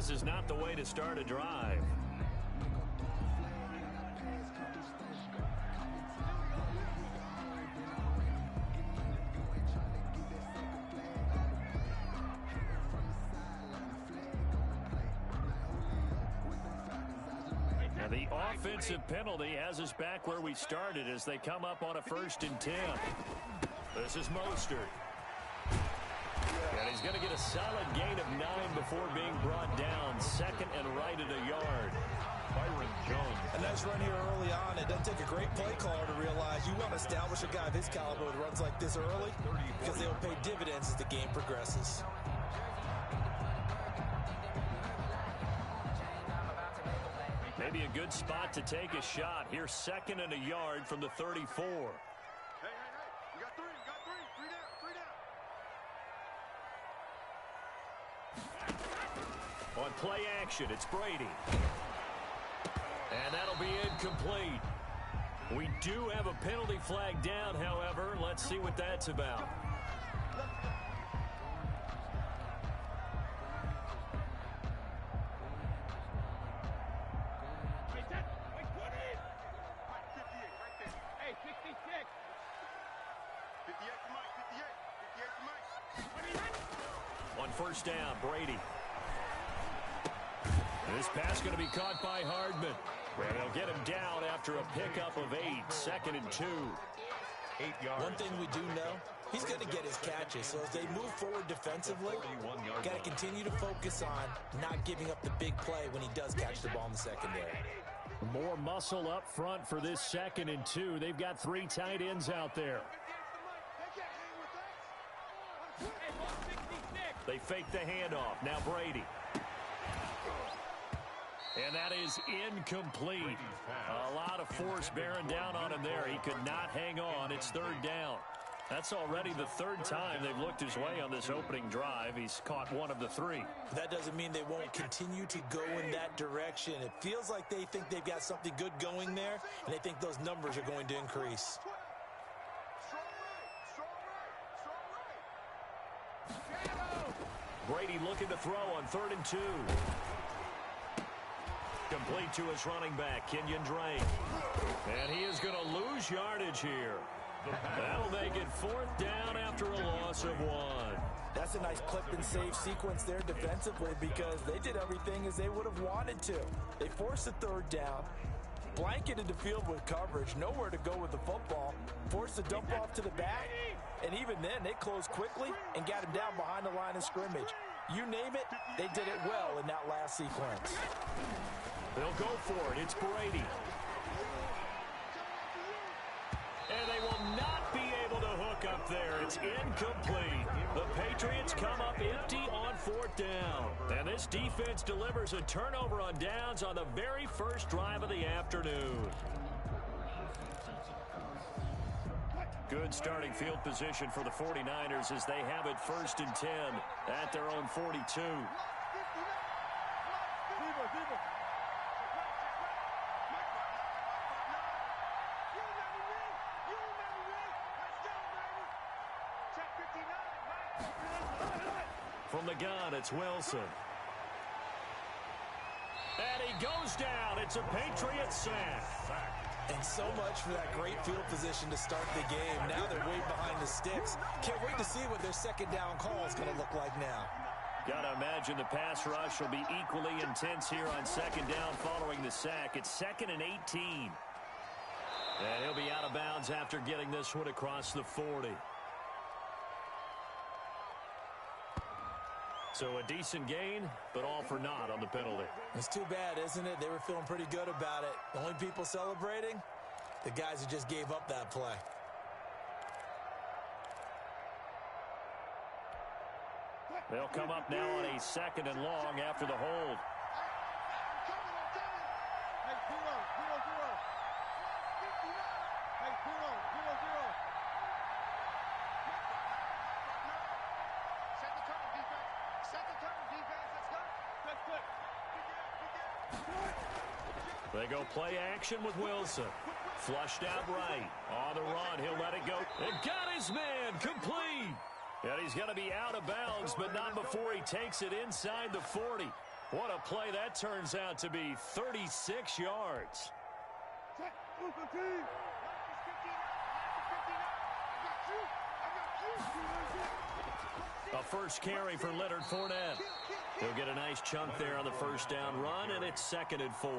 This is not the way to start a drive. Now the offensive penalty has us back where we started as they come up on a 1st and 10. This is Mostert. And he's going to get a solid gain of 9 before being brought down. 2nd and right at a yard. Byron Jones. A nice run here early on. It doesn't take a great play caller to realize you want to establish a guy of his caliber with runs like this early because they will pay dividends as the game progresses. Maybe a good spot to take a shot. Here's 2nd and a yard from the 34. Hey, you got three, three down. On play action, it's Brady. And that'll be incomplete. We do have a penalty flag down, however. Let's see what that's about. On 1st down, Brady. This pass going to be caught by Hardman. And they'll get him down after a pickup of 8. 2nd and 2. 8 yards. One thing we do know, he's going to get his catches. So as they move forward defensively, got to continue to focus on not giving up the big play when he does catch the ball in the secondary. More muscle up front for this 2nd and 2. They've got 3 tight ends out there. They fake the handoff. Now Brady. And that is incomplete. A lot of force bearing down on him there. He could not hang on. It's 3rd down. That's already the 3rd time they've looked his way on this opening drive. He's caught 1 of the 3. That doesn't mean they won't continue to go in that direction. It feels like they think they've got something good going there, and they think those numbers are going to increase. Brady looking to throw on 3rd and 2. Complete to his running back, Kenyon Drake. And he is going to lose yardage here. That'll make it 4th down after a loss of 1. That's a nice clip and save sequence there defensively because they did everything as they would have wanted to. They forced the 3rd down, blanketed the field with coverage, nowhere to go with the football, forced the dump off to the back, and even then they closed quickly and got him down behind the line of scrimmage. You name it, they did it well in that last sequence. They'll go for it. It's Brady. And they will not be able to hook up there. It's incomplete. The Patriots come up empty on 4th down. And this defense delivers a turnover on downs on the very first drive of the afternoon. Good starting field position for the 49ers as they have it 1st and 10 at their own 42. From the gun, it's Wilson. And he goes down. It's a Patriot sack. And so much for that great field position to start the game. Now they're way behind the sticks. Can't wait to see what their 2nd down call is going to look like now. Got to imagine the pass rush will be equally intense here on 2nd down following the sack. It's 2nd and 18. And he'll be out of bounds after getting this one across the 40. So a decent gain, but all for naught on the penalty. It's too bad, isn't it? They were feeling pretty good about it. The only people celebrating, the guys who just gave up that play. They'll come up now on a 2nd and long after the hold. They go play action with Wilson. Flushed out right. On the run, he'll let it go. And got his man complete. And he's going to be out of bounds, but not before he takes it inside the 40. What a play that turns out to be, 36 yards. A first carry for Leonard Fournette. He'll get a nice chunk there on the first down run, and it's 2nd and 4.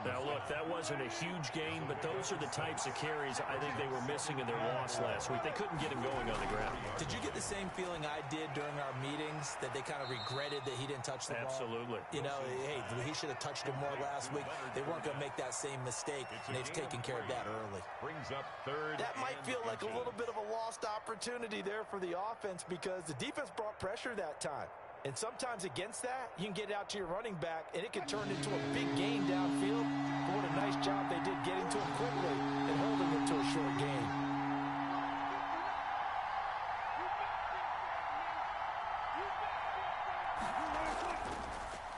Now, look, that wasn't a huge gain, but those are the types of carries I think they were missing in their loss last week. They couldn't get him going on the ground. Did you get the same feeling I did during our meetings, that they kind of regretted that he didn't touch the ball? Absolutely. You know, hey, he should have touched him more last week. They weren't going to make that same mistake, and they've taken care of that early. Brings up 3rd. That might feel like a little bit of a lost opportunity there for the offense because the defense brought pressure that time. And sometimes against that, you can get out to your running back, and it can turn into a big gain downfield. But what a nice job they did getting to him quickly and holding him to a short gain.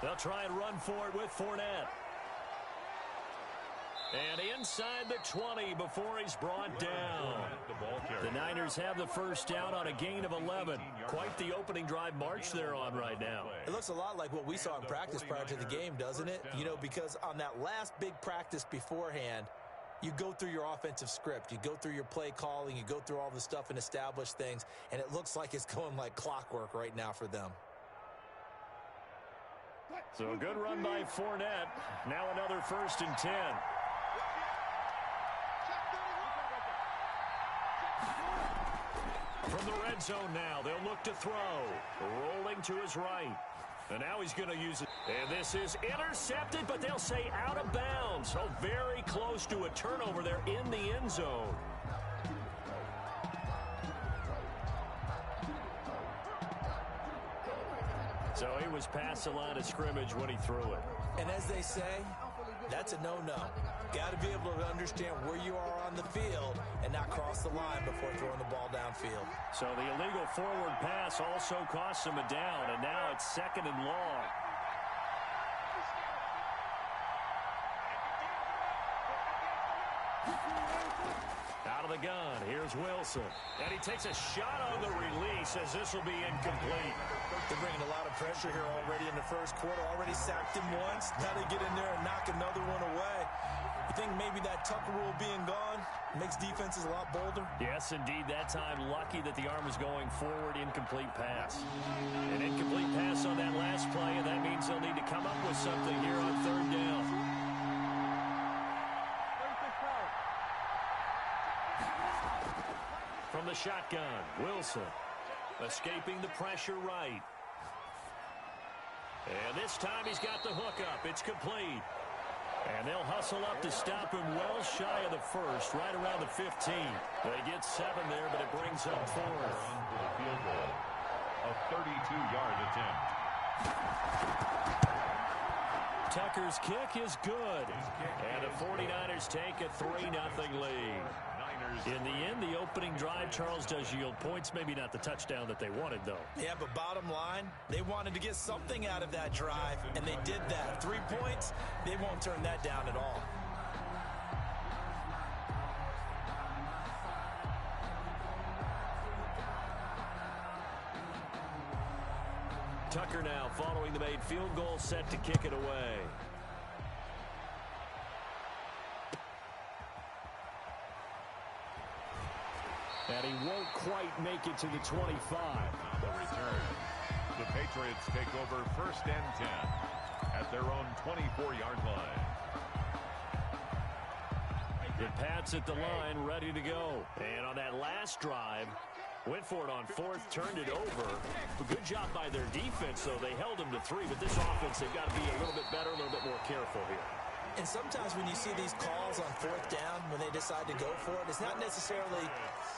They'll try and run for it with Fournette. And inside the 20 before he's brought down. The Niners have the first down on a gain of 11. Quite the opening drive march they're on right now. It looks a lot like what we saw in practice prior to the game, doesn't it? You know, because on that last big practice beforehand, you go through your offensive script. You go through your play calling. You go through all the stuff and establish things. And it looks like it's going like clockwork right now for them. So a good run by Fournette. Now another 1st and 10. From the red zone now, they'll look to throw. Rolling to his right. And now he's going to use it. And this is intercepted, but they'll say out of bounds. So very close to a turnover there in the end zone. So he was past the line of scrimmage when he threw it. And as they say, that's a no-no. Got to be able to understand where you are on the field and not cross the line before throwing the ball downfield. So the illegal forward pass also costs him a down, and now it's 2nd and long. Out of the gun, here's Wilson. And he takes a shot on the release as this will be incomplete. They're bringing a lot of pressure here already in the first quarter. Already sacked him once. Now they get in there and knock another one away. You think maybe that Tucker rule being gone makes defenses a lot bolder? Yes, indeed. That time, lucky that the arm was going forward. Incomplete pass. An incomplete pass on that last play, and that means they'll need to come up with something here on 3rd down. From the shotgun, Wilson escaping the pressure right. And this time he's got the hook up. It's complete. And they'll hustle up to stop him well shy of the first, right around the 15. They get 7 there, but it brings up 4th. Field goal. A 32-yard attempt. Tucker's kick is good. And the 49ers take a 3-0 lead. In the end, the opening drive, Charles, does yield points. Maybe not the touchdown that they wanted, though. Yeah, but bottom line, they wanted to get something out of that drive, and they did that. 3 points, they won't turn that down at all. Tucker now following the made field goal, set to kick it away. And he won't quite make it to the 25. The return. The Patriots take over 1st and 10 at their own 24-yard line. The Pats at the line, ready to go. And on that last drive, went for it on 4th, turned it over. A good job by their defense, though. They held them to 3, but this offense, they've got to be a little bit better, a little bit more careful here. And sometimes when you see these calls on 4th down, when they decide to go for it, it's not necessarily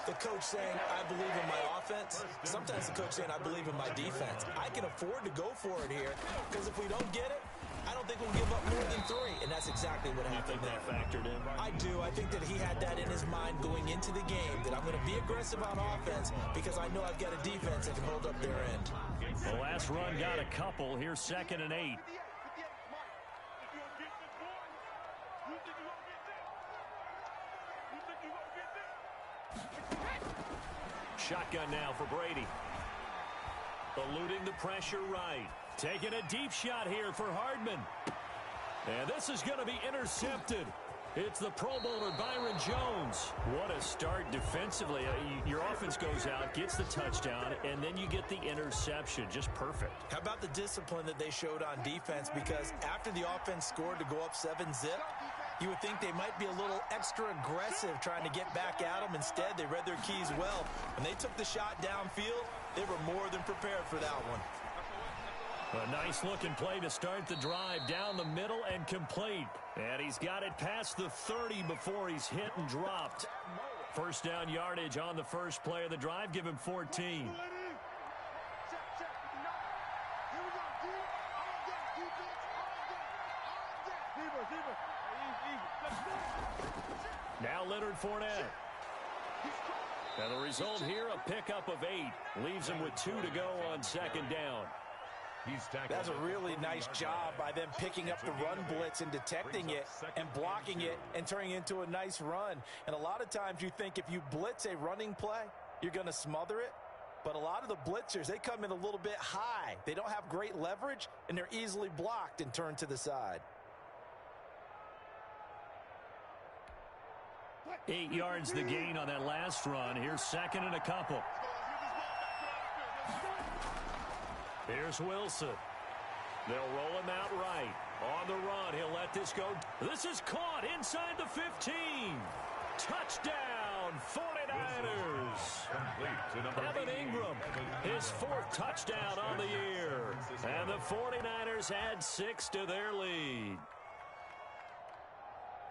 the coach saying, I believe in my offense. Sometimes the coach saying, I believe in my defense. I can afford to go for it here, because if we don't get it, I don't think we'll give up more than 3. And that's exactly what happened there. You think that factored in? I do. I think that he had that in his mind going into the game, that I'm going to be aggressive on offense because I know I've got a defense that can hold up their end. The last run got a couple. Here's 2nd and 8. Shotgun now for Brady. Eluding the pressure right. Taking a deep shot here for Hardman. And this is going to be intercepted. It's the Pro Bowler Byron Jones. What a start defensively. Your offense goes out, gets the touchdown, and then you get the interception. Just perfect. How about the discipline that they showed on defense? Because after the offense scored to go up 7-zip, you would think they might be a little extra aggressive trying to get back at them. Instead, they read their keys well. When they took the shot downfield, they were more than prepared for that one. A nice-looking play to start the drive down the middle and complete. And he's got it past the 30 before he's hit and dropped. First down yardage on the first play of the drive. Give him 14. Now Leonard Fournette. And the result here, a pickup of 8. Leaves him with 2 to go on second down. That's a really nice job by them picking up the run blitz and detecting it and blocking it and turning it into a nice run. And a lot of times you think if you blitz a running play, you're going to smother it. But a lot of the blitzers, they come in a little bit high. They don't have great leverage, and they're easily blocked and turned to the side. 8 yards the gain on that last run. Here's second and a couple. Here's Wilson. They'll roll him out right. On the run, he'll let this go. This is caught inside the 15. Touchdown, 49ers. Evan Ingram, his 4th touchdown on the year. And the 49ers add 6 to their lead.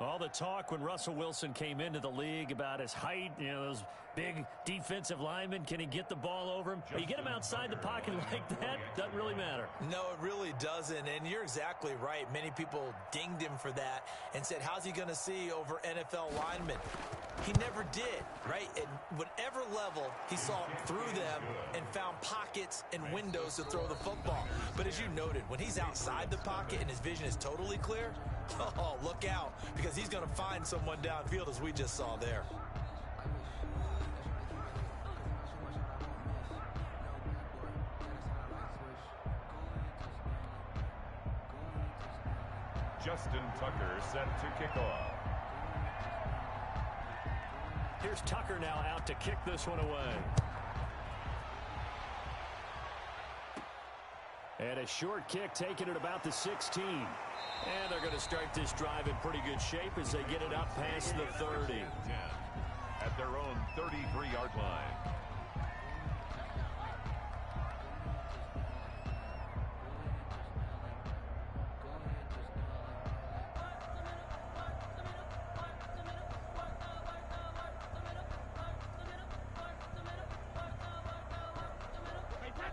All the talk when Russell Wilson came into the league about his height, you know, those big defensive linemen, can he get the ball over him? You get him outside the pocket like that, doesn't really matter. No, it really doesn't, and you're exactly right. Many people dinged him for that and said, how's he going to see over NFL linemen? He never did, right? At whatever level, he saw through them and found pockets and windows to throw the football. But as you noted, when he's outside the pocket and his vision is totally clear, oh, look out, because he's going to find someone downfield, as we just saw there. Justin Tucker set to kick off. Here's Tucker now out to kick this one away. And a short kick taken at about the 16. And they're going to start this drive in pretty good shape as they get it up past the 30. At their own 33-yard line.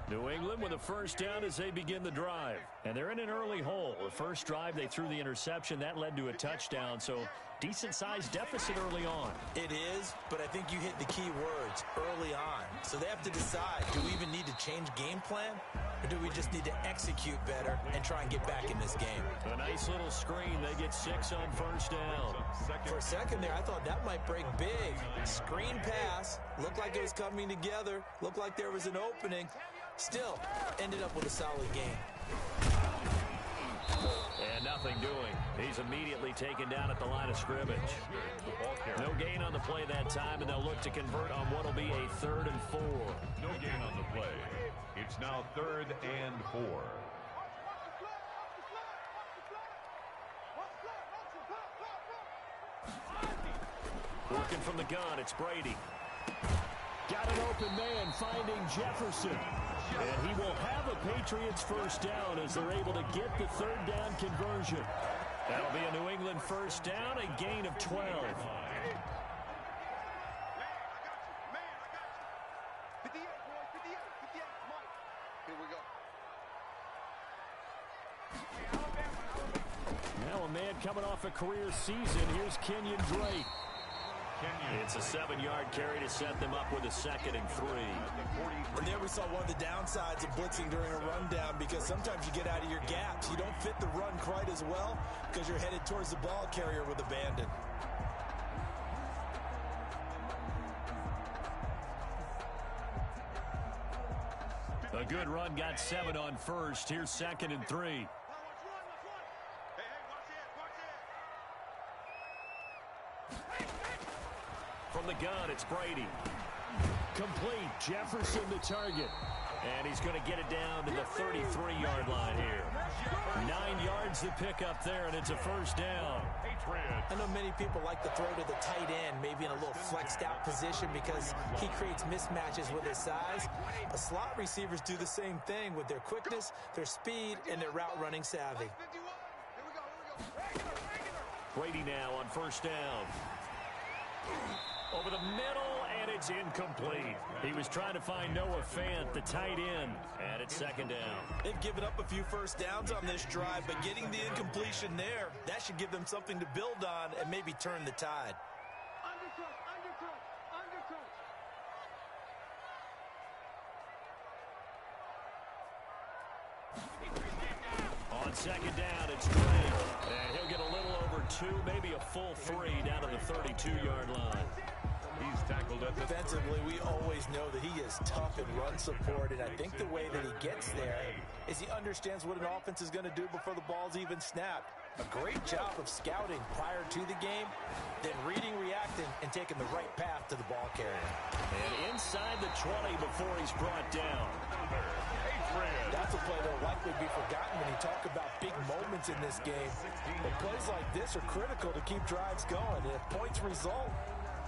New England with a first down as they begin the drive. And they're in an early hole. The first drive, they threw the interception. That led to a touchdown, so decent-sized deficit early on. It is, but I think you hit the key words, early on. So they have to decide, do we even need to change game plan? Or do we just need to execute better and try and get back in this game? A nice little screen. They get 6 on first down. For a second there, I thought that might break big. Screen pass. Looked like it was coming together. Looked like there was an opening. Still, ended up with a solid game. And nothing doing. He's immediately taken down at the line of scrimmage. No gain on the play that time, and they'll look to convert on what will be a 3rd and 4. No gain on the play. It's now 3rd and 4. Working from the gun, it's Brady. Got an open man finding Jefferson. And he will have a Patriots first down as they're able to get the 3rd down conversion. That'll be a New England first down, a gain of 12. Now a man coming off a career season. Here's Kenyon Drake. It's a 7-yard carry to set them up with a 2nd and 3. And there we saw one of the downsides of blitzing during a rundown, because sometimes you get out of your gaps. You don't fit the run quite as well because you're headed towards the ball carrier with abandon. A good run, got 7 on first. Here's 2nd and 3. Hey, watch it. From the gun, it's Brady. Complete. Jefferson the target. And he's going to get it down to the 33-yard line here. 9 yards to pick up there, and it's a first down. I know many people like to throw to the tight end, maybe in a little flexed out position because he creates mismatches with his size. But slot receivers do the same thing with their quickness, their speed, and their route running savvy. Brady now on first down. Over the middle, and it's incomplete. He was trying to find Noah Fant, the tight end, and it's 2nd down. They've given up a few first downs on this drive, but getting the incompletion there, that should give them something to build on and maybe turn the tide. On 2nd down, it's Drake, and he'll get a little over 2, maybe a full 3 down to the 32-yard line. He's tackled at the Defensively, we always know that he is tough in run support, and I think the way that he gets there is he understands what an offense is going to do before the ball's even snapped. A great job of scouting prior to the game, then reading, reacting, and taking the right path to the ball carrier. And inside the 20 before he's brought down. That's a play that will likely be forgotten when you talk about big moments in this game. But plays like this are critical to keep drives going, and if points result,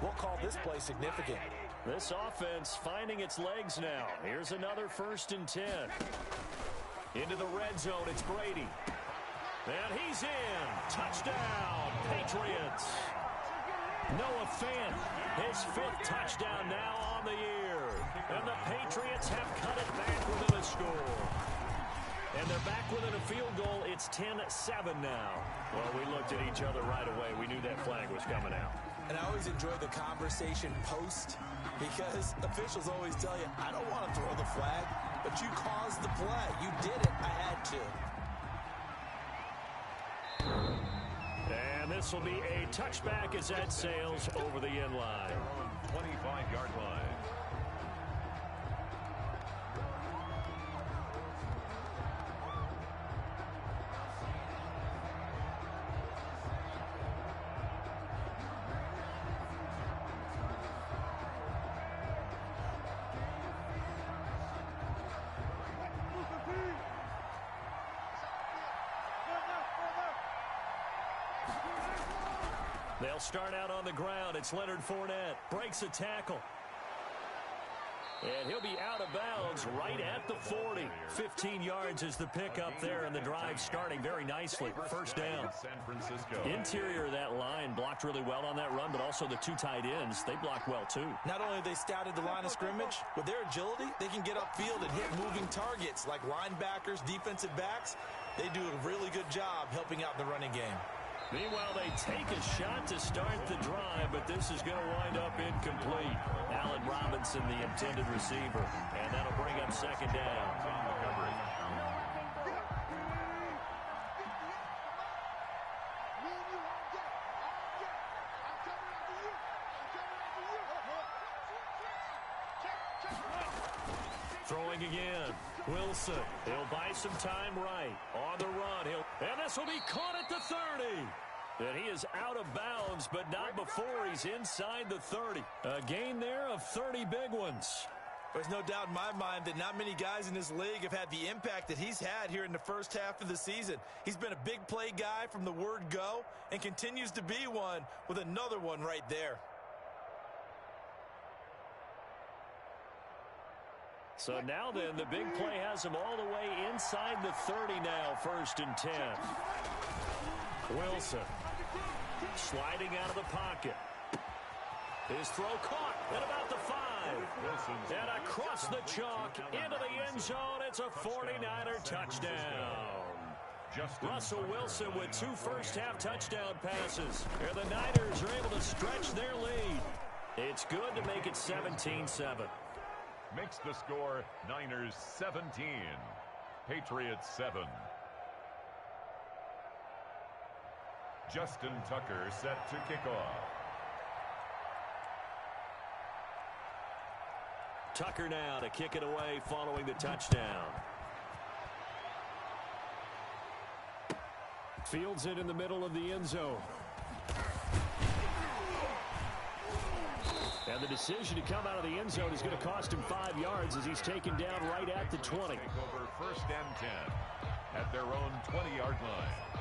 we'll call this play significant. This offense finding its legs now. Here's another 1st and 10. Into the red zone, it's Brady. And he's in. Touchdown, Patriots. Noah Fant, his 5th touchdown now on the year. And the Patriots have cut it back within a score. And they're back within a field goal. It's 10-7 now. Well, we looked at each other right away. We knew that flag was coming out. And I always enjoy the conversation post because officials always tell you, I don't want to throw the flag, but you caused the play. You did it. I had to. And this will be a touchback as that sails over the end line. 25-yard line. They'll start out on the ground. It's Leonard Fournette. Breaks a tackle. And he'll be out of bounds right at the 40. 15 yards is the pickup there, and the drive starting very nicely. First down. San Francisco. Interior of that line blocked really well on that run, but also the 2 tight ends, they blocked well too. Not only have they scouted the line of scrimmage, with their agility, they can get upfield and hit moving targets like linebackers, defensive backs. They do a really good job helping out in the running game. Meanwhile, they take a shot to start the drive, but this is going to wind up incomplete. Allen Robinson, the intended receiver, and that'll bring up 2nd down. Throwing again. Wilson, he'll buy some time right. On the run, and this will be caught at the 30. And he is out of bounds, but not before he's inside the 30. A gain there of 30 big ones. There's no doubt in my mind that not many guys in this league have had the impact that he's had here in the first half of the season. He's been a big play guy from the word go and continues to be one with another one right there. So now then, the big play has him all the way inside the 30 now, 1st and 10. Wilson sliding out of the pocket. His throw caught at about the 5. And across the chalk into the end zone. It's a 49er touchdown. Russell Wilson with 2 first-half touchdown passes. And the Niners are able to stretch their lead. It's good to make it 17-7. Makes the score Niners 17, Patriots 7. Justin Tucker set to kick off. Tucker now to kick it away following the touchdown. Fields it in the middle of the end zone. And the decision to come out of the end zone is going to cost him 5 yards as he's taken down right at the 20. Take over 1st and 10 at their own 20-yard line.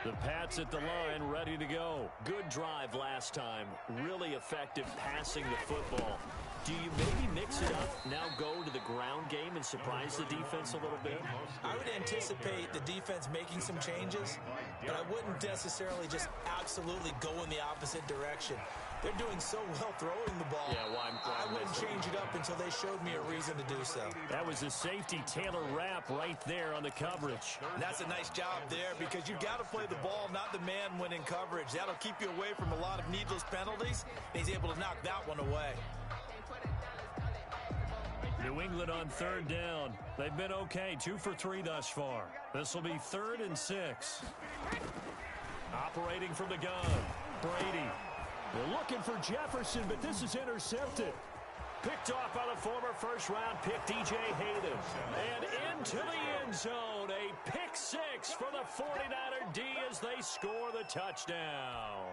The Pats at the line, ready to go. Good drive last time. Really effective passing the football. Do you maybe mix it up, now go to the ground game and surprise the defense a little bit? I would anticipate the defense making some changes, but I wouldn't necessarily just absolutely go in the opposite direction. They're doing so well throwing the ball. Yeah, well, I wouldn't change it up until they showed me a reason to do so. That was the safety Taylor Rapp right there on the coverage. And that's a nice job there because you've got to play the ball, not the man when in coverage. That'll keep you away from a lot of needless penalties, and he's able to knock that one away. New England on 3rd down. They've been okay, 2 for 3 thus far. This will be 3rd and 6. Operating from the gun, Brady. They're looking for Jefferson, but this is intercepted. Picked off by the former first-round pick, DJ Hayden. And into the end zone, a pick 6 for the 49er D as they score the touchdown.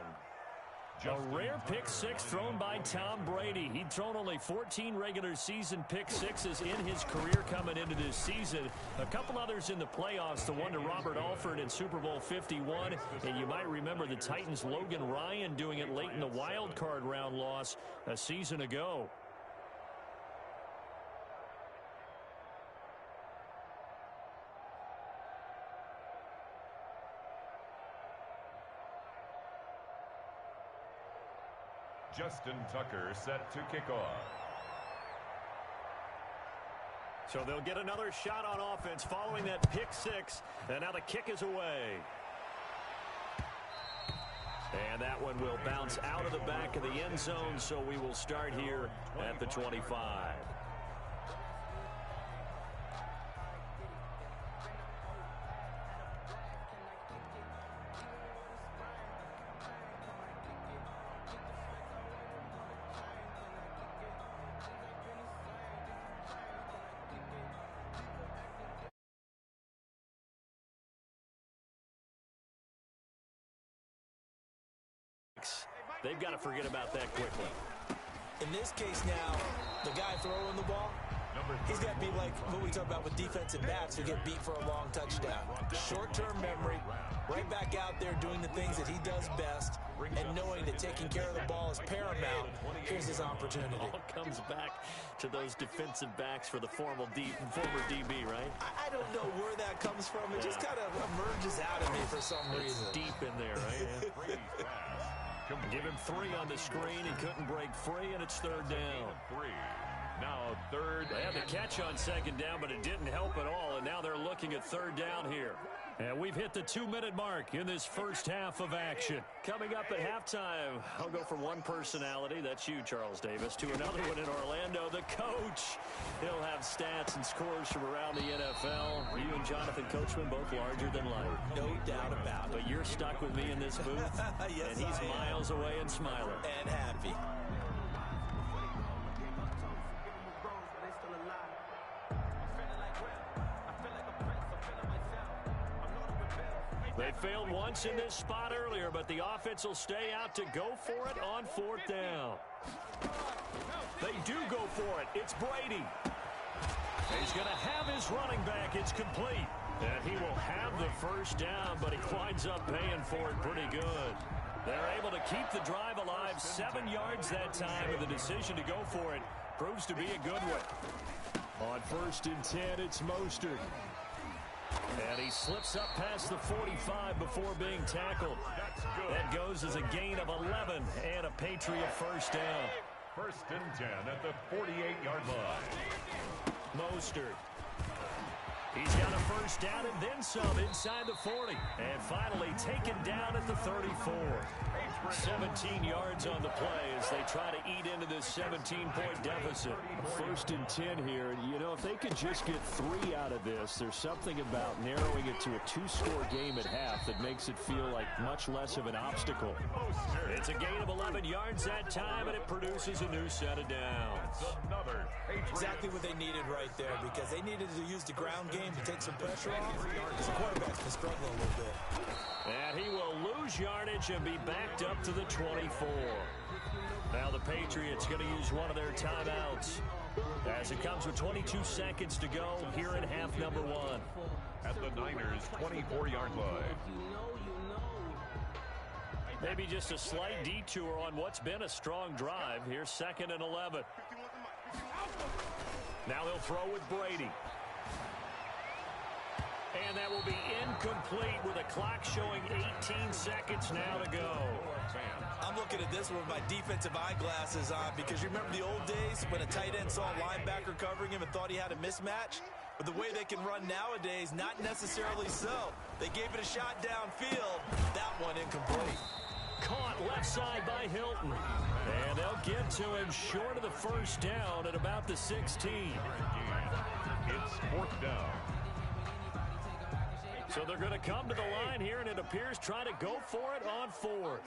A rare pick 6 thrown by Tom Brady. He'd thrown only 14 regular season pick 6s in his career coming into this season. A couple others in the playoffs, the one to Robert Alford in Super Bowl 51. And you might remember the Titans' Logan Ryan doing it late in the wild card round loss a season ago. Justin Tucker set to kick off. So they'll get another shot on offense following that pick 6. And now the kick is away. And that one will bounce out of the back of the end zone, so we will start here at the 25. They've got to forget about that quickly. In this case now, the guy throwing the ball, he's got to be like what we talk about with defensive backs who get beat for a long touchdown. Short-term memory, right back out there doing the things that he does best, and knowing that taking care of the ball is paramount. Here's his opportunity. It all comes back to those defensive backs for the former DB, right? I don't know where that comes from. It just kind of emerges out of me for some reason. It's deep in there, right? Give him 3 on the screen. He couldn't break free, and it's 3rd down. Now 3rd. They had the catch on 2nd down, but it didn't help at all, and now they're looking at 3rd down here. And we've hit the 2-minute mark in this first half of action. Coming up at halftime, I'll go from one personality, that's you, Charles Davis, to another one in Orlando, the coach. He'll have stats and scores from around the NFL. You and Jonathan Coachman both larger than life. No doubt about it. But you're stuck with me in this booth, yes, and he's miles away and smiling. And happy. They failed once in this spot earlier, but the offense will stay out to go for it on 4th down. They do go for it. It's Brady. He's going to have his running back. It's complete. And he will have the first down, but he winds up paying for it pretty good. They're able to keep the drive alive, 7 yards that time, and the decision to go for it proves to be a good one. On 1st and 10, it's Mostert. And he slips up past the 45 before being tackled. That goes as a gain of 11 and a Patriot first down. 1st and 10 at the 48-yard line. Mostert. He's got a first down and then some inside the 40. And finally taken down at the 34. 17 yards on the play as they try to eat into this 17-point deficit. 1st and 10 here. You know, if they could just get 3 out of this, there's something about narrowing it to a 2-score game at half that makes it feel like much less of an obstacle. It's a gain of 11 yards that time, and it produces a new set of downs. Exactly what they needed right there, because they needed to use the ground game to take some pressure off, because the quarterback's been struggling a little bit. And he will lose yardage and be backed up to the 24. Now the Patriots going to use one of their timeouts as it comes with 22 seconds to go here in half number 1. At the Niners' 24-yard line. Maybe just a slight detour on what's been a strong drive. Here's 2nd and 11. Now they'll throw with Brady. And that will be incomplete with a clock showing 18 seconds now to go. I'm looking at this one with my defensive eyeglasses on, because you remember the old days when a tight end saw a linebacker covering him and thought he had a mismatch? But the way they can run nowadays, not necessarily so. They gave it a shot downfield. That one incomplete. Caught left side by Hilton. And they'll get to him short of the 1st down at about the 16. It's 4th down. So they're going to come to the line here, and it appears trying to go for it on 4th.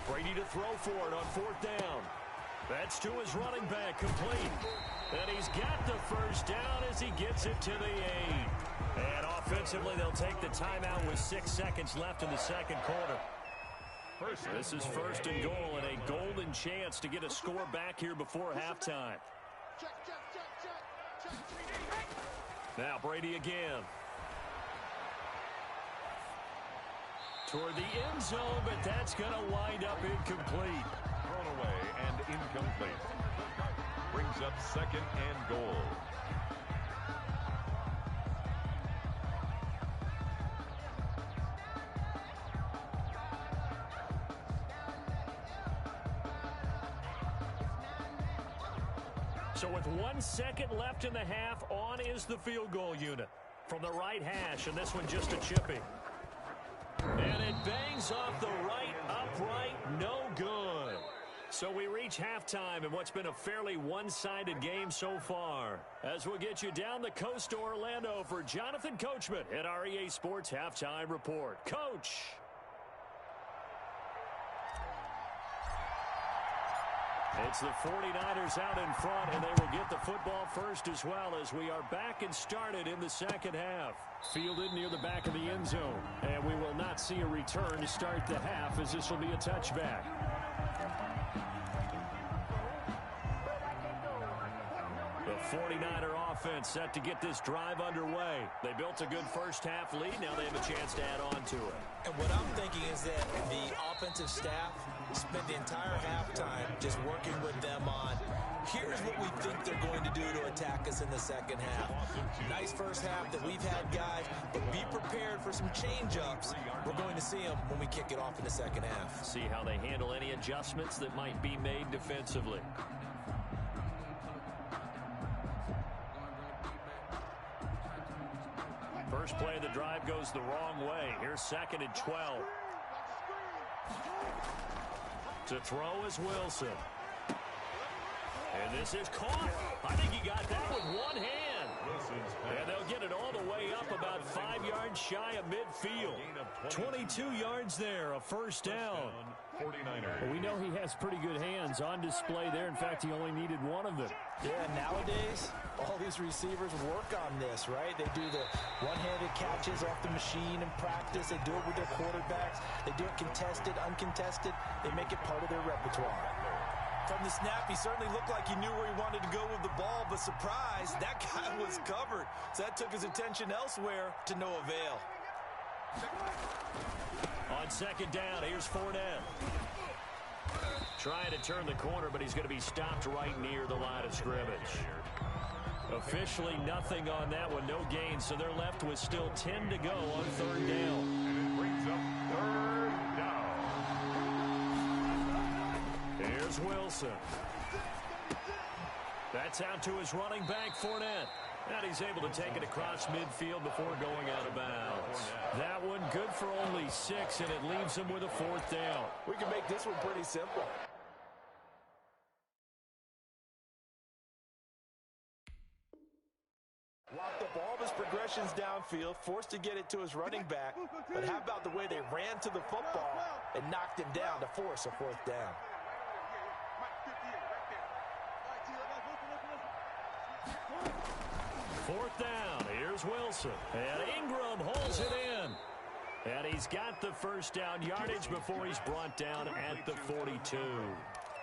Brady to throw for it on 4th down. That's to his running back, complete. And he's got the 1st down as he gets it to the 8. And offensively, they'll take the timeout with 6 seconds left in the 2nd quarter. This is 1st and goal, and a golden chance to get a score back here before halftime. Now Brady again. Toward the end zone, but that's going to wind up incomplete. Thrown away and incomplete. Brings up 2nd and goal. So with 1 second left in the half, on is the field goal unit from the right hash, and this one just a chipping. And it bangs off the right upright, no good. So we reach halftime in what's been a fairly one-sided game so far. As we'll get you down the coast to Orlando for Jonathan Coachman at our EA Sports Halftime Report. Coach. It's the 49ers out in front, and they will get the football first as well as we are back and started in the 2nd half. Fielded near the back of the end zone, and we will not see a return to start the half as this will be a touchback. The 49er offense set to get this drive underway. They built a good 1st half lead. Now they have a chance to add on to it. And what I'm thinking is that the offensive staff spent the entire halftime just working with them on, here's what we think they're going to do to attack us in the 2nd half. Nice 1st half that we've had, guys, but be prepared for some change-ups. We're going to see them when we kick it off in the 2nd half. See how they handle any adjustments that might be made defensively. First play of the drive goes the wrong way. Here's 2nd and 12. To throw is Wilson. And this is caught. I think he got that with one hand. And they'll get it all the way up about 5 yards shy of midfield. 22 yards there, a 1st down. 49ers. Well, we know he has pretty good hands on display there. In fact, he only needed one of them. Yeah, nowadays, all these receivers work on this, right? They do the one-handed catches off the machine in practice. They do it with their quarterbacks. They do it contested, uncontested. They make it part of their repertoire. From the snap, he certainly looked like he knew where he wanted to go with the ball, but surprise, that guy was covered. So that took his attention elsewhere to no avail. On 2nd down, here's Fournette. Trying to turn the corner, but he's going to be stopped right near the line of scrimmage. Officially nothing on that one, no gain, so they're left with still 10 to go on 3rd down. And it brings up 3rd down. Here's Wilson. That That's out to his running back, Fournette. And he's able to take it across midfield before going out of bounds. That one good for only 6, and it leaves him with a 4th down. We can make this one pretty simple. Locked up all of his progressions downfield, forced to get it to his running back. But how about the way they ran to the football and knocked him down to force a 4th down? Fourth down. Here's Wilson. And Ingram holds it in. And he's got the 1st down yardage before he's brought down at the 42.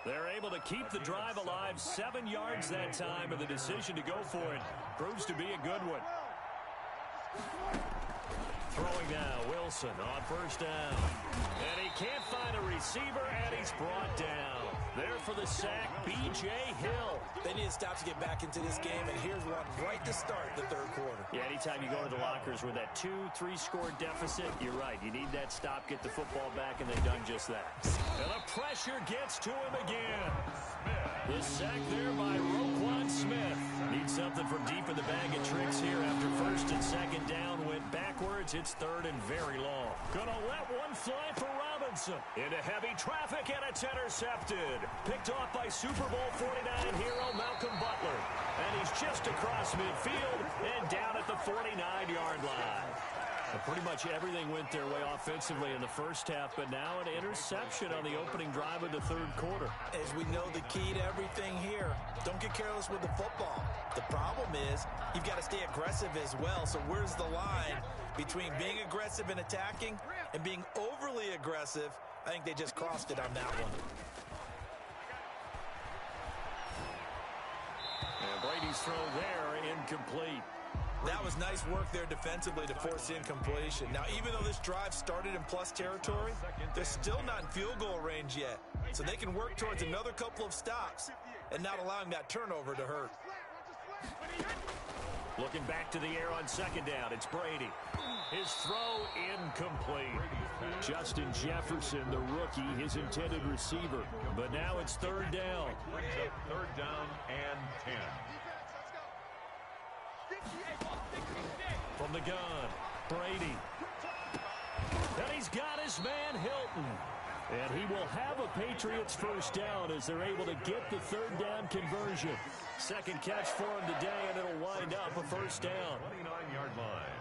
They're able to keep the drive alive, 7 yards that time, and the decision to go for it proves to be a good one. Throwing now, Wilson on 1st down. And he can't find a receiver, and he's brought down. There for the sack, B.J. Hill. They need to stop to get back into this game, and here's one right to start the 3rd quarter. Yeah, anytime you go to the lockers with that 2-3 score deficit, you're right. You need that stop, get the football back, and they've done just that. And the pressure gets to him again. The sack there by Roquan Smith. Needs something from deep in the bag of tricks here after 1st and 2nd down went backwards. It's 3rd and very long. Gonna let one fly for Robinson. Into heavy traffic, and it's intercepted. Picked off by Super Bowl 49 hero Malcolm Butler. And he's just across midfield and down at the 49-yard line. And pretty much everything went their way offensively in the 1st half, but now an interception on the opening drive of the 3rd quarter. As we know, the key to everything here, don't get careless with the football. The problem is you've got to stay aggressive as well. So where's the line between being aggressive and attacking and being overly aggressive? I think they just crossed it on that one. And Brady's throw there, incomplete. That was nice work there defensively to force incompletion. Now, even though this drive started in plus territory, they're still not in field goal range yet. So they can work towards another couple of stops and not allowing that turnover to hurt. Looking back to the air on 2nd down, it's Brady. His throw incomplete. Justin Jefferson, the rookie, his intended receiver. But now it's 3rd down. 3rd down and 10. From the gun, Brady. And he's got his man Hilton. And he will have a Patriots 1st down as they're able to get the 3rd down conversion. 2nd catch for him today, and it'll wind up a 1st down. 29-yard line.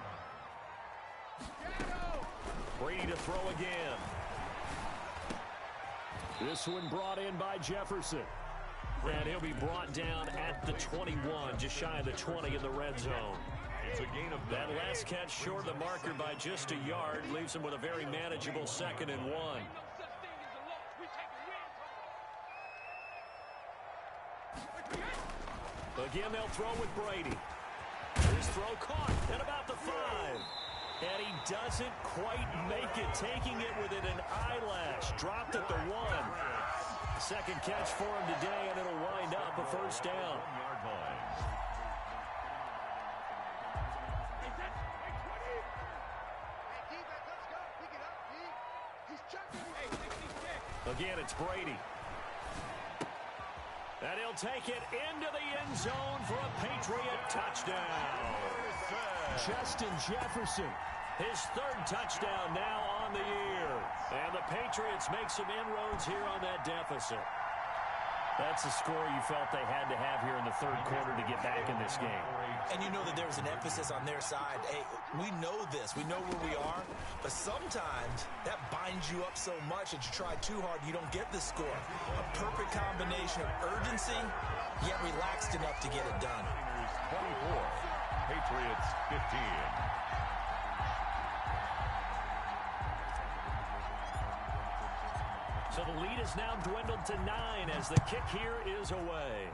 Brady to throw again. This one brought in by Jefferson. And he'll be brought down at the 21, just shy of the 20 in the red zone. It's a gain of 9. That last catch short of the marker by just a yard leaves him with a very manageable 2nd and 1. Again, they'll throw with Brady. His throw caught at about the 5. And he doesn't quite make it, taking it within an eyelash. Dropped at the 1. 2nd catch for him today, and it'll wind up a 1st down. 1-yard line. Again, it's Brady. And he'll take it into the end zone for a Patriot touchdown. Justin Jefferson, his 3rd touchdown now on the year. And the Patriots make some inroads here on that deficit. That's the score you felt they had to have here in the 3rd quarter to get back in this game. And you know that there was an emphasis on their side. Hey, we know this. We know where we are. But sometimes that binds you up so much that you try too hard, you don't get the score. A perfect combination of urgency, yet relaxed enough to get it done. 24, Patriots 15. So the lead is now dwindled to 9 as the kick here is away.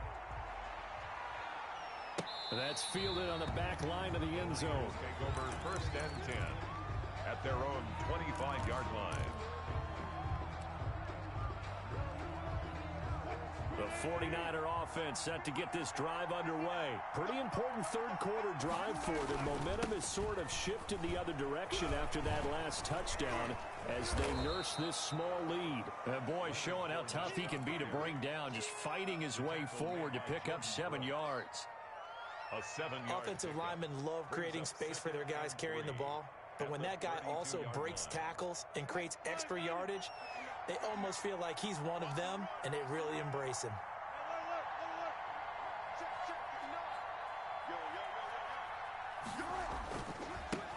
That's fielded on the back line of the end zone. Take over 1st and 10 at their own 25-yard line. The 49er offense set to get this drive underway. Pretty important third-quarter drive for them. Momentum has sort of shifted the other direction after that last touchdown as they nurse this small lead. And boy, showing how tough he can be to bring down, just fighting his way forward to pick up 7 yards. A 7-yard Offensive linemen love creating space for their guys carrying the ball, but when that guy also breaks tackles and creates extra yardage, they almost feel like he's one of them, and they really embrace him.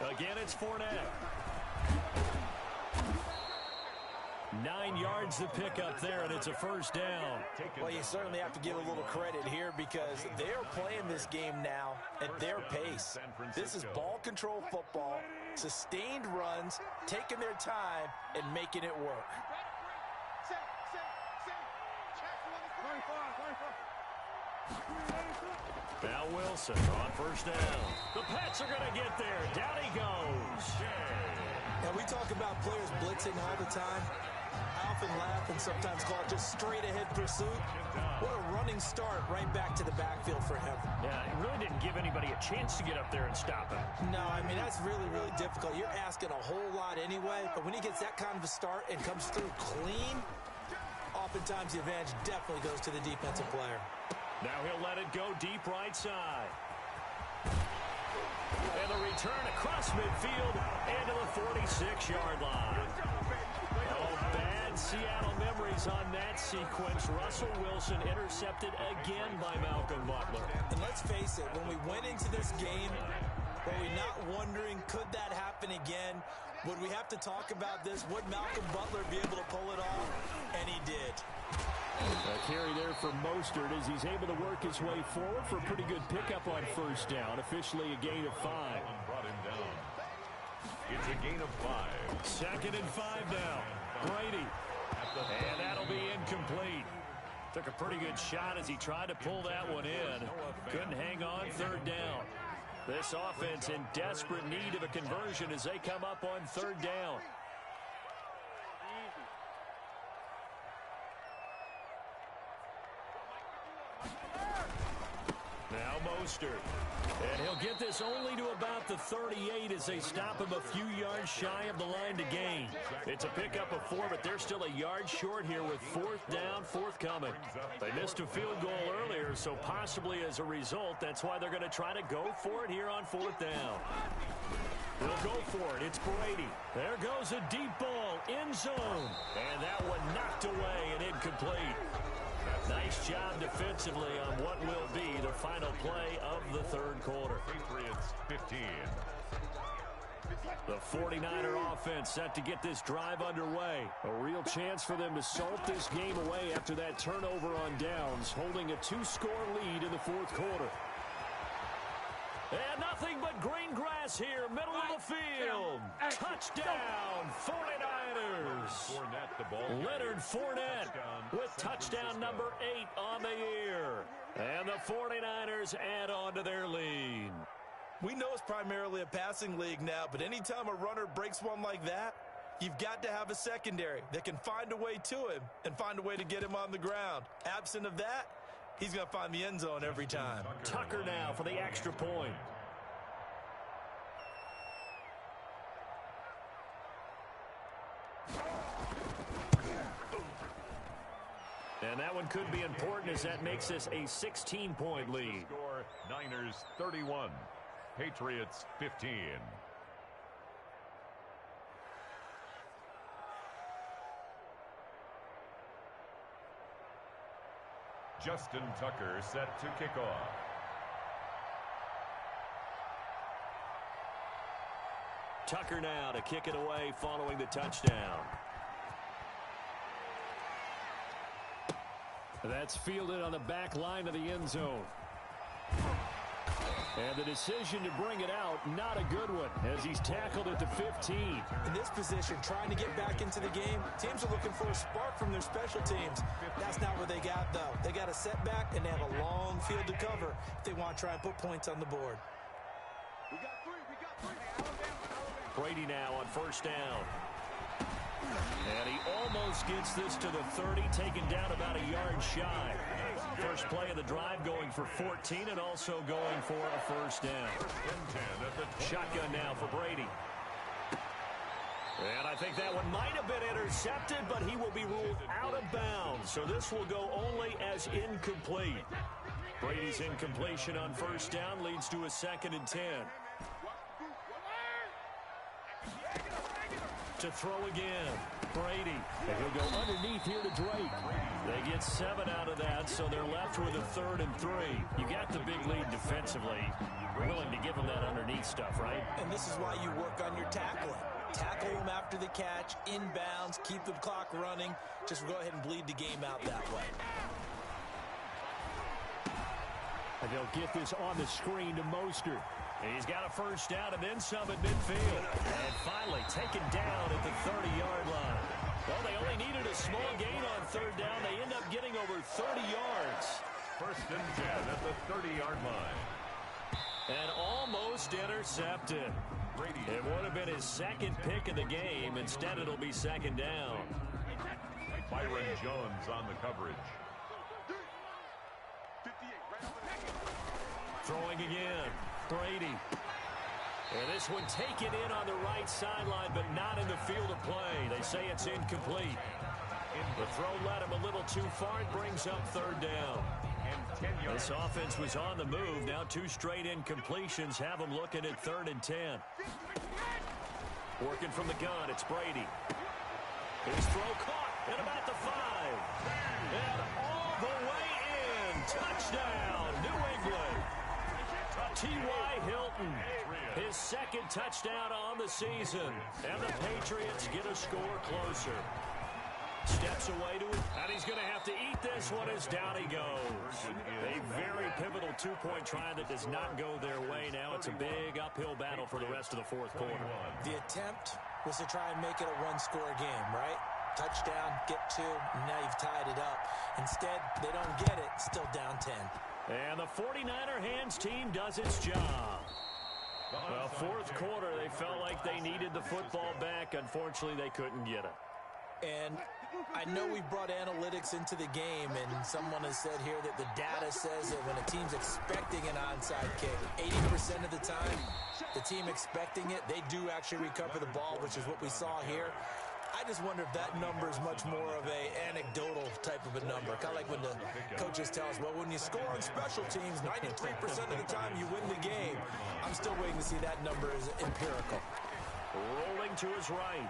Again, it's Fournette. 9 yards to pick up there, and it's a first down. Well, you certainly have to give a little credit here because they're playing this game now at their pace. This is ball control football, sustained runs, taking their time, and making it work. Now Wilson on first down. The Pats are going to get there. Down he goes. And we talk about players blitzing all the time. I often laugh and sometimes call it just straight-ahead pursuit. What a running start right back to the backfield for him. Yeah, it really didn't give anybody a chance to get up there and stop him. No, I mean, that's really, really difficult. You're asking a whole lot anyway, but when he gets that kind of a start and comes through clean, oftentimes the advantage definitely goes to the defensive player. Now he'll let it go deep right side. And the return across midfield into the 46-yard line. Oh, bad Seattle memories on that sequence. Russell Wilson intercepted again by Malcolm Butler. And let's face it, when we went into this game, were we not wondering, could that happen again? Would we have to talk about this? Would Malcolm Butler be able to pull it off? And he did. A carry there for Mostert as he's able to work his way forward for a pretty good pickup on first down. Officially a gain of 5. brought him down. It's a gain of 5. 2nd and 5 now. Brady. And that'll be incomplete. Took a pretty good shot as he tried to pull that one in. Couldn't hang on 3rd down. This offense in desperate need of a conversion as they come up on 3rd down. Now Mostert. And he'll get this only to about the 38 as they stop him a few yards shy of the line to gain. It's a pickup of 4, but they're still a yard short here with 4th down, forthcoming. They missed a field goal earlier, so possibly as a result, that's why they're going to try to go for it here on 4th down. They'll go for it. It's Brady. There goes a deep ball, end zone. And that one knocked away and incomplete. Nice job defensively on what will be the final play of the 3rd quarter. Patriots 15. The 49er offense set to get this drive underway. A real chance for them to salt this game away after that turnover on downs, holding a 2-score lead in the 4th quarter. And nothing but green grass here, middle of the field. Touchdown, 49ers. Leonard Fournette with touchdown number 8 on the year. And the 49ers add on to their lead. We know it's primarily a passing league now, but anytime a runner breaks one like that, you've got to have a secondary that can find a way to him and find a way to get him on the ground. Absent of that, he's going to find the end zone every time. Tucker now for the extra point. And that one could be important as that makes this a 16-point lead. Score Niners 31, Patriots 15. Justin Tucker set to kick off. Tucker now to kick it away following the touchdown. That's fielded on the back line of the end zone. And the decision to bring it out, not a good one, as he's tackled at the 15. In this position, trying to get back into the game, teams are looking for a spark from their special teams. That's not what they got, though. They got a setback, and they have a long field to cover if they want to try and put points on the board. We got three. Alabama. Brady now on first down. And he almost gets this to the 30, taken down about a yard shy. First play of the drive going for 14 and also going for a first down. Shotgun now for Brady. And I think that one might have been intercepted, but he will be ruled out of bounds. So this will go only as incomplete. Brady's incompletion on first down leads to a 2nd and 10. To throw again, Brady. And he'll go underneath here to Drake. They get 7 out of that, so they're left with a 3rd and 3. You got the big lead defensively. You're willing to give them that underneath stuff, right? And this is why you work on your tackling. Tackle them after the catch, inbounds, keep the clock running. Just go ahead and bleed the game out that way. And they'll get this on the screen to Mostert. He's got a first down and then some at midfield. And finally taken down at the 30-yard line. Well, they only needed a small gain on 3rd down. They end up getting over 30 yards. First and 10 at the 30-yard line. And almost intercepted. It would have been his 2nd pick of the game. Instead, it'll be 2nd down. Byron Jones on the coverage. Throwing again. Brady. And this one taken in on the right sideline, but not in the field of play. They say it's incomplete. The throw led him a little too far. It brings up 3rd down. This offense was on the move. Now 2 straight incompletions have them looking at 3rd and 10. Working from the gun, it's Brady. His throw caught at about the 5. And all the way in. Touchdown, New England. T.Y. Hilton, his 2nd touchdown on the season. And the Patriots get a score closer. Steps away to it, and he's going to have to eat this one as down he goes. A very pivotal 2-point try that does not go their way. Now it's a big uphill battle for the rest of the 4th quarter. The attempt was to try and make it a 1-score game, right? Touchdown, get 2, and now you've tied it up. Instead, they don't get it, still down 10. And the 49er hands team does its job. Well, 4th quarter, they felt like they needed the football back. Unfortunately, they couldn't get it. And I know we brought analytics into the game, and someone has said here that the data says that when a team's expecting an onside kick, 80% of the time, the team expecting it, they do actually recover the ball, which is what we saw here. I just wonder if that number is much more of a anecdotal type of a number. Kind of like when the coaches tell us, well, when you score on special teams, 93% of the time you win the game. I'm still waiting to see that number is empirical. Rolling to his right.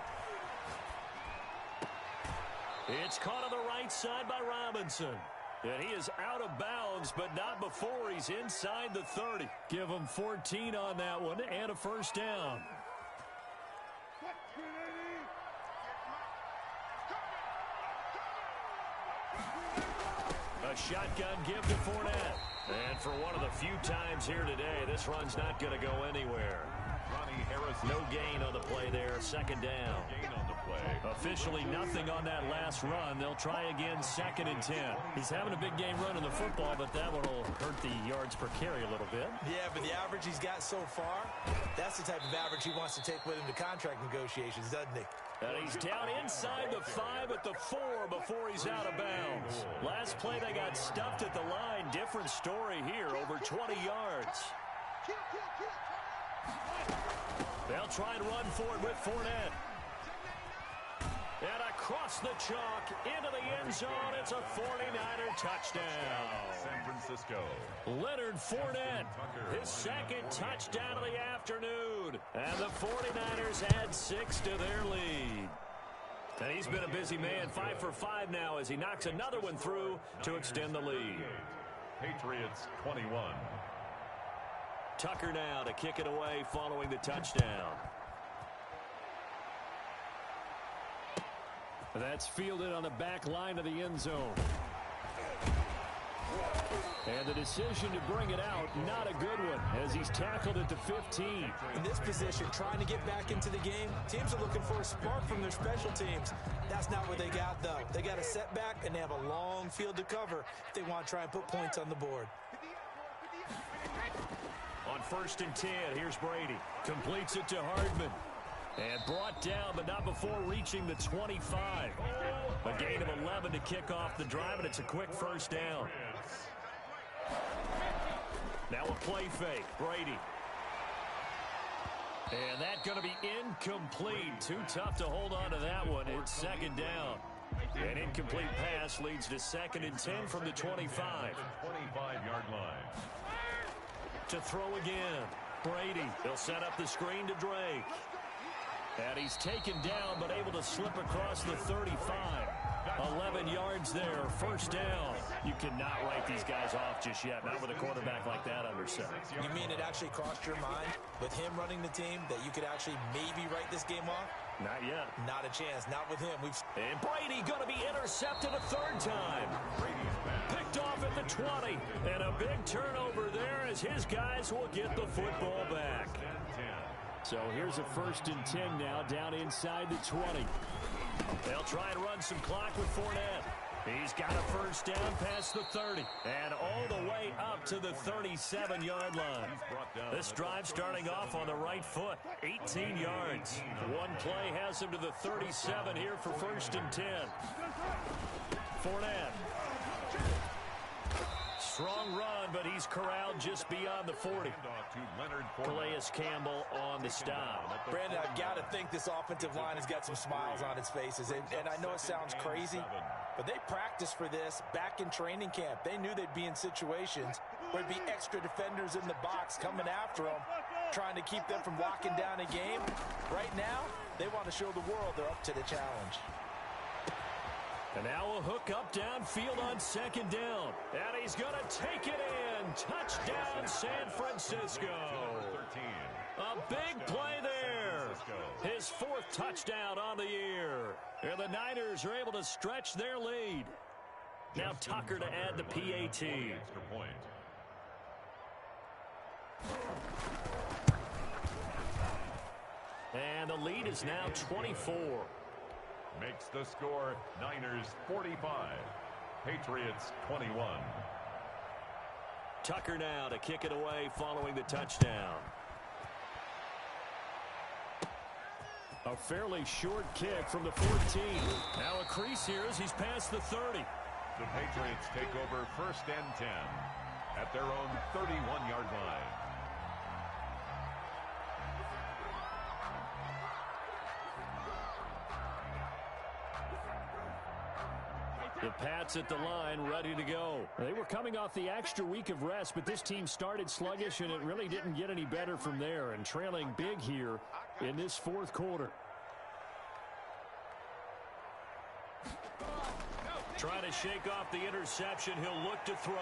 It's caught on the right side by Robinson. And he is out of bounds, but not before he's inside the 30. Give him 14 on that one and a first down. A shotgun give to Fournette. And for one of the few times here today, this run's not going to go anywhere. No gain on the play there. 2nd down. Officially nothing on that last run. They'll try again 2nd and 10. He's having a big game running the football, but that one will hurt the yards per carry a little bit. Yeah, but the average he's got so far, that's the type of average he wants to take with him to contract negotiations, doesn't he? And he's down inside the 5 at the 4 before he's out of bounds. Last play they got stuffed at the line. Different story here, over 20 yards. They'll try and run for it with Fournette. And across the chalk into the end zone, it's a 49er touchdown. San Francisco. Leonard Fournette, his 2nd touchdown of the afternoon. And the 49ers add 6 to their lead. And he's been a busy man, 5 for 5 now as he knocks another one through to extend the lead. Patriots 21. Tucker now to kick it away following the touchdown. That's fielded on the back line of the end zone. And the decision to bring it out, not a good one, as he's tackled at the 15. In this position, trying to get back into the game, teams are looking for a spark from their special teams. That's not what they got, though. They got a setback, and they have a long field to cover if they want to try and put points on the board. On 1st and 10, here's Brady. Completes it to Hardman. And brought down, but not before reaching the 25. A gain of 11 to kick off the drive, and it's a quick first down. Pats. Now a play fake. Brady. And that's going to be incomplete. Too tough to hold on to that one. It's second down. An incomplete pass leads to 2nd and 10 from the 25. 25-yard line. To throw again. Brady. He'll set up the screen to Drake. And he's taken down, but able to slip across the 35. 11 yards there. First down. You cannot write these guys off just yet. Not with a quarterback like that under center. You mean it actually crossed your mind with him running the team that you could actually maybe write this game off? Not yet. Not a chance. Not with him. And Brady going to be intercepted a 3rd time. Picked off at the 20. And a big turnover there as his guys will get the football back. So here's a 1st and 10 now down inside the 20. They'll try and run some clock with Fournette. He's got a first down past the 30 and all the way up to the 37-yard line. This drive starting off on the right foot, 18 yards. One play has him to the 37 here for 1st and 10. Fournette. Strong run, but he's corralled just beyond the 40. Calais Campbell on the stop. Brandon, I've got to think this offensive line has got some smiles on its faces. And I know it sounds crazy, but they practiced for this back in training camp. They knew they'd be in situations where there'd be extra defenders in the box coming after them, trying to keep them from locking down a game. Right now, they want to show the world they're up to the challenge. And now a hook up downfield on 2nd down. And he's going to take it in. Touchdown, San Francisco. A big play there. His 4th touchdown on the year. And the Niners are able to stretch their lead. Now Tucker to add the PAT. And the lead is now 24. Makes the score Niners 45, Patriots 21. Tucker now to kick it away following the touchdown. A fairly short kick from the 14. Now a crease here as he's past the 30. The Patriots take over 1st and 10 at their own 31-yard line. The Pats at the line, ready to go. They were coming off the extra week of rest, but this team started sluggish, and it really didn't get any better from there, and trailing big here in this 4th quarter. Trying to shake off the interception. He'll look to throw.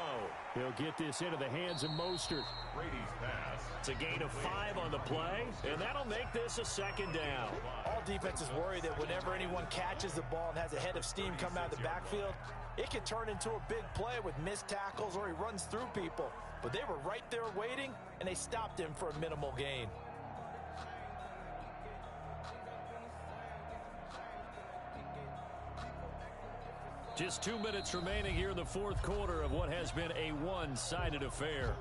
He'll get this into the hands of Mostert. Brady's pass. It's a gain of 5 on the play, and that'll make this a 2nd down. All defenses worry that whenever anyone catches the ball and has a head of steam come out of the backfield, it can turn into a big play with missed tackles or he runs through people. But they were right there waiting, and they stopped him for a minimal gain. Just 2 minutes remaining here in the 4th quarter of what has been a one-sided affair.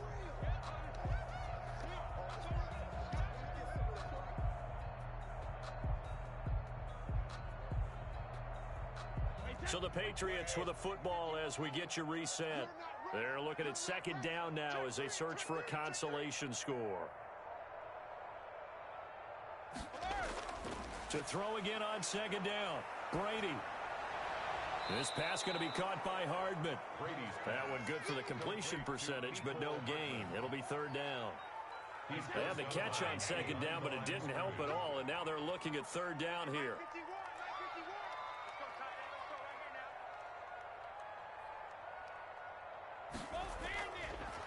So the Patriots with a football as we get you reset. They're looking at 2nd down now as they search for a consolation score. To throw again on 2nd down. Brady. This pass going to be caught by Hardman. That one good for the completion percentage, but no gain. It'll be 3rd down. They had the catch on 2nd down, but it didn't help at all, and now they're looking at 3rd down here.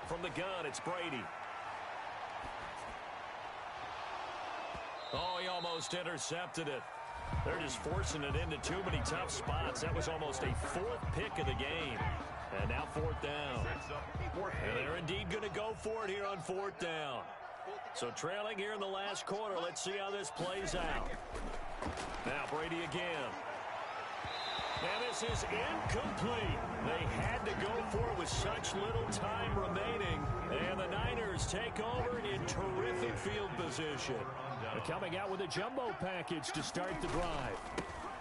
From the gun, it's Brady. Oh, he almost intercepted it. They're just forcing it into too many tough spots. That was almost a 4th pick of the game. And now 4th down. And they're indeed going to go for it here on 4th down. So trailing here in the last quarter. Let's see how this plays out. Now Brady again. And this is incomplete. They had to go for it with such little time remaining. And the Niners take over in terrific field position. They're coming out with a jumbo package to start the drive.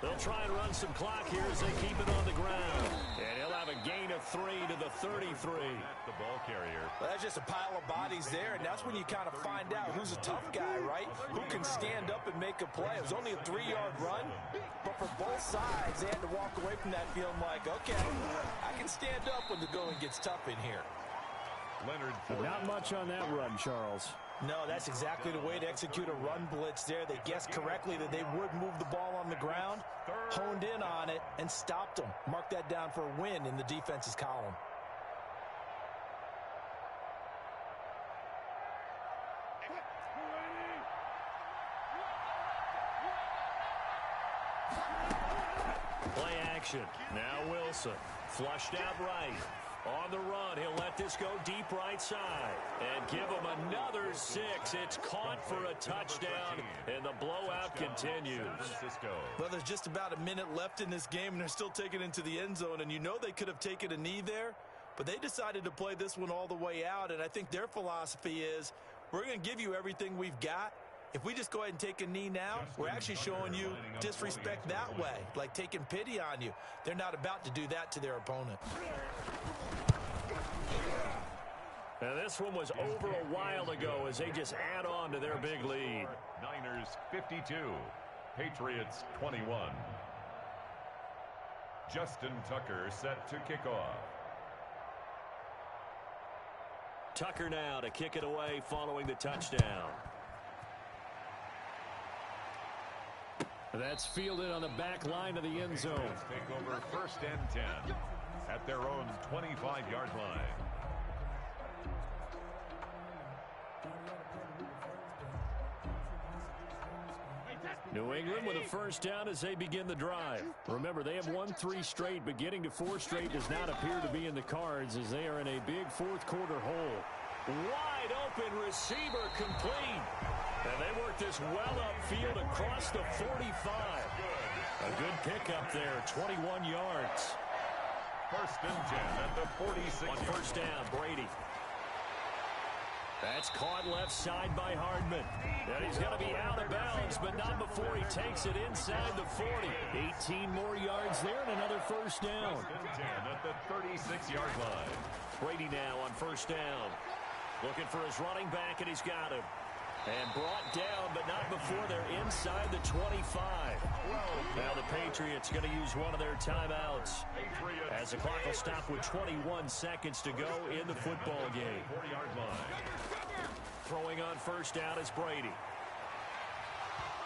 They'll try and run some clock here as they keep it on the ground. And he'll have a gain of 3 to the 33. The ball carrier. Well, that's just a pile of bodies there, and that's when you kind of find out who's a tough guy, right? Who can stand up and make a play. It was only a 3-yard run, but for both sides, they had to walk away from that feeling like, okay, I can stand up when the going gets tough in here. Leonard. Not much on that run, Charles. No, that's exactly the way to execute a run blitz there. They guessed correctly that they would move the ball on the ground, honed in on it, and stopped them. Mark that down for a win in the defense's column. Play action. Now Wilson. Flushed out right. On the run, he'll let this go deep right side. And give him another 6. It's caught for a touchdown, and the blowout continues. Well, there's just about a minute left in this game, and they're still taking it into the end zone. And you know they could have taken a knee there, but they decided to play this one all the way out. And I think their philosophy is, we're going to give you everything we've got. If we just go ahead and take a knee now, we're actually showing you disrespect that way, like taking pity on you. They're not about to do that to their opponent. And this one was over a while ago as they just add on to their big lead. Niners 52, Patriots 21. Justin Tucker set to kick off. Tucker now to kick it away following the touchdown. That's fielded on the back line of the end zone. Take over 1st and 10 at their own 25-yard line. New England with a first down as they begin the drive. Remember, they have won 3 straight, but getting to 4 straight does not appear to be in the cards as they are in a big fourth-quarter hole. Wide open receiver complete. And they work this well upfield across the 45. A good pickup there, 21 yards. 1st and 10 at the 46. On first down, Brady. That's caught left side by Hardman. And he's going to be out of bounds, but not before he takes it inside the 40. 18 more yards there and another first down. 1st and 10 at the 36-yard line. Brady now on first down. Looking for his running back, and he's got him. And brought down, but not before they're inside the 25. Now the Patriots going to use one of their timeouts as the clock will stop with 21 seconds to go in the football game. 4-yard line. Throwing on first down is Brady.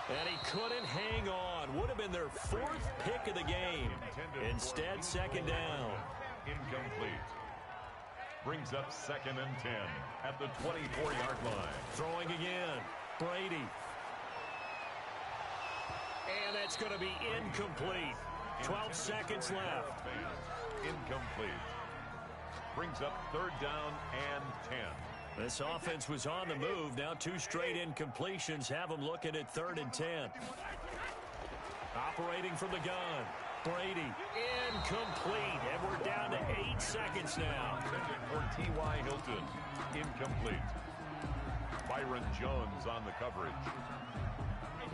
And he couldn't hang on. Would have been their 4th pick of the game. Instead, second down. Incomplete. Brings up 2nd and 10 at the 24-yard line. Throwing again. Brady. And that's going to be incomplete. 12 seconds left. Incomplete. Brings up 3rd down and 10. This offense was on the move. Now 2 straight incompletions have them looking at 3rd and 10. Operating from the gun. Brady, incomplete, and we're down to 8 seconds now. For T.Y. Hilton, incomplete. Byron Jones on the coverage.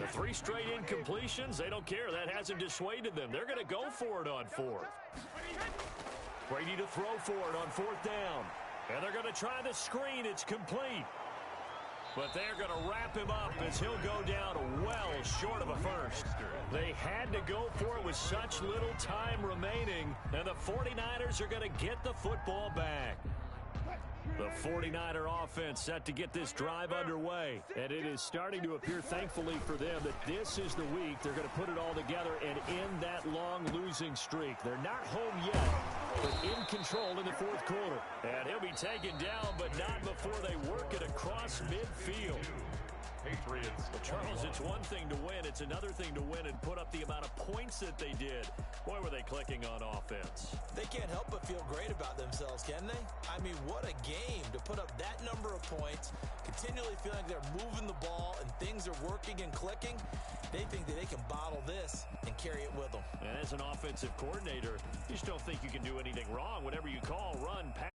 The 3 straight incompletions, they don't care. That hasn't dissuaded them. They're going to go for it on 4th. Brady to throw for it on 4th down. And they're going to try the screen. It's complete. But they're going to wrap him up as he'll go down well short of a first. They had to go for it with such little time remaining, and the 49ers are going to get the football back. The 49er offense set to get this drive underway, and it is starting to appear, thankfully for them, that this is the week they're going to put it all together and end that long losing streak. They're not home yet, but in control in the 4th quarter. And he'll be taken down, but not before they work it across midfield. Patriots. Well, Charles, it's one thing to win. It's another thing to win and put up the amount of points that they did. Boy, were they clicking on offense. They can't help but feel great about themselves, can they? I mean, what a game to put up that number of points, continually feeling like they're moving the ball and things are working and clicking. They think that they can bottle this and carry it with them. And as an offensive coordinator, you just don't think you can do anything wrong. Whatever you call, run, pass.